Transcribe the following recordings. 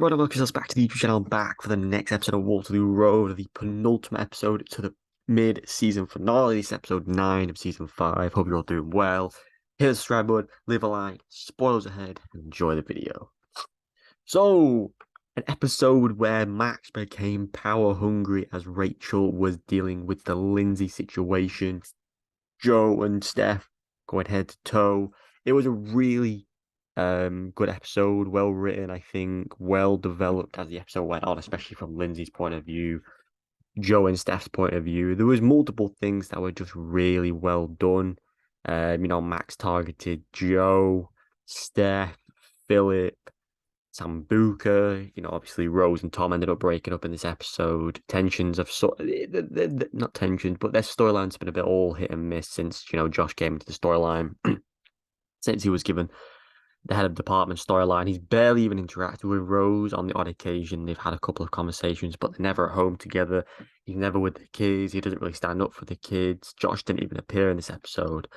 everyone, and welcome us back to the YouTube channel, back for the next episode of Waterloo Road, the penultimate episode to the mid-season finale. This is episode 9 of season 5. Hope you're all doing well. Hit the subscribe button, leave a like, spoilers ahead, and enjoy the video. So, an episode where Max became power hungry as Rachel was dealing with the Lindsay situation. Joe and Steph going head to toe. It was a really good episode, well written, I think, well developed as the episode went on, especially from Lindsay's point of view, Joe and Steph's point of view. There was multiple things that were just really well done. Max targeted Joe, Steph, Philip, Sambuca. Obviously Rose and Tom ended up breaking up in this episode. Tensions have not tensions, but their storyline's been a bit all hit and miss since, Josh came into the storyline. Since he was given the head of department storyline. He's barely even interacted with Rose on the odd occasion. They've had a couple of conversations, but they're never at home together. He's never with the kids. He doesn't really stand up for the kids. Josh didn't even appear in this episode.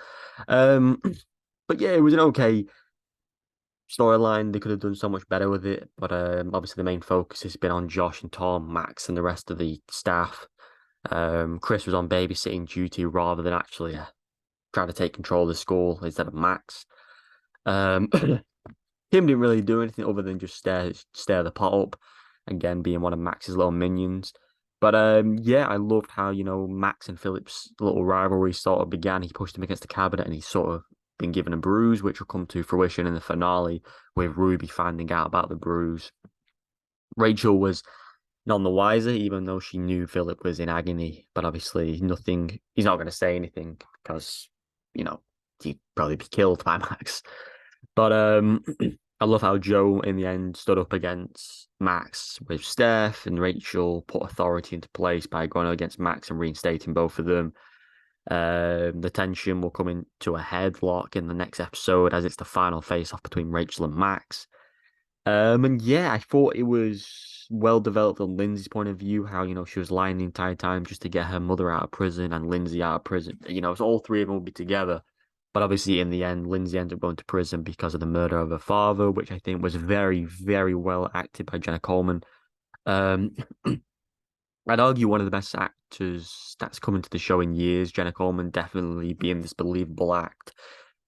But yeah, it was an okay storyline. They could have done so much better with it. But obviously the main focus has been on Josh and Tom, Max, and the rest of the staff. Chris was on babysitting duty rather than actually trying to take control of the school instead of Max. Him didn't really do anything other than just stare the pot up, again being one of Max's little minions. But yeah, I loved how Max and Philip's little rivalry sort of began. He pushed him against the cabinet, and he's sort of been given a bruise, which will come to fruition in the finale with Ruby finding out about the bruise. Rachel was none the wiser, even though she knew Philip was in agony. But obviously, nothing. He's not going to say anything because he'd probably be killed by Max. But I love how Joe in the end stood up against Max with Steph, and Rachel put authority into place by going against Max and reinstating both of them. The tension will come into a headlock in the next episode as it's the final face-off between Rachel and Max. And yeah, I thought it was well developed on Lindsay's point of view, how, she was lying the entire time just to get her mother out of prison and Lindsay out of prison. So all three of them will be together. But obviously, in the end, Lindsay ended up going to prison because of the murder of her father, which I think was very, very well acted by Jenna Coleman. Um, I'd argue one of the best actors that's come into the show in years. Jenna Coleman definitely being this believable act,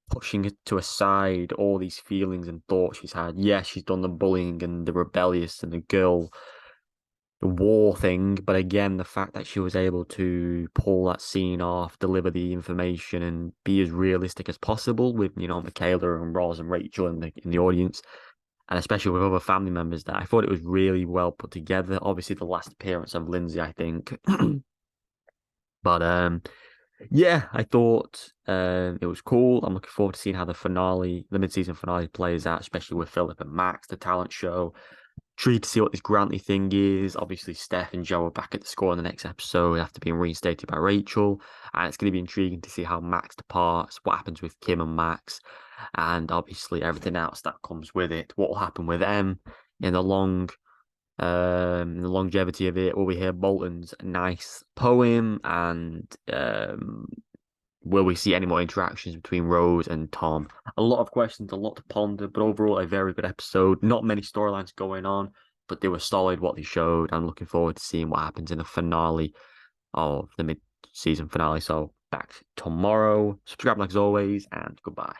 pushing it to aside all these feelings and thoughts she's had. Yes, she's done the bullying and the rebellious and the girl war thing, but again, the fact that she was able to pull that scene off, deliver the information, and be as realistic as possible with Michaela and Roz and Rachel in the audience, and especially with other family members, that I thought it was really well put together. Obviously, the last appearance of Lindsay, I think, but yeah, I thought it was cool. I'm looking forward to seeing how the mid-season finale plays out, especially with Philip and Max, the talent show. Intrigued to see what this Grantley thing is. Obviously, Steph and Joe are back at the score in the next episode after being reinstated by Rachel. And it's going to be intriguing to see how Max departs, what happens with Kim and Max, and obviously everything else that comes with it. What will happen with them in the longevity of it? Will we hear Bolton's nice poem? And will we see any more interactions between Rose and Tom? A lot of questions, a lot to ponder, but overall a very good episode. Not many storylines going on, but they were solid what they showed. I'm looking forward to seeing what happens in the finale of the mid-season finale. So back tomorrow. Subscribe like as always, and goodbye.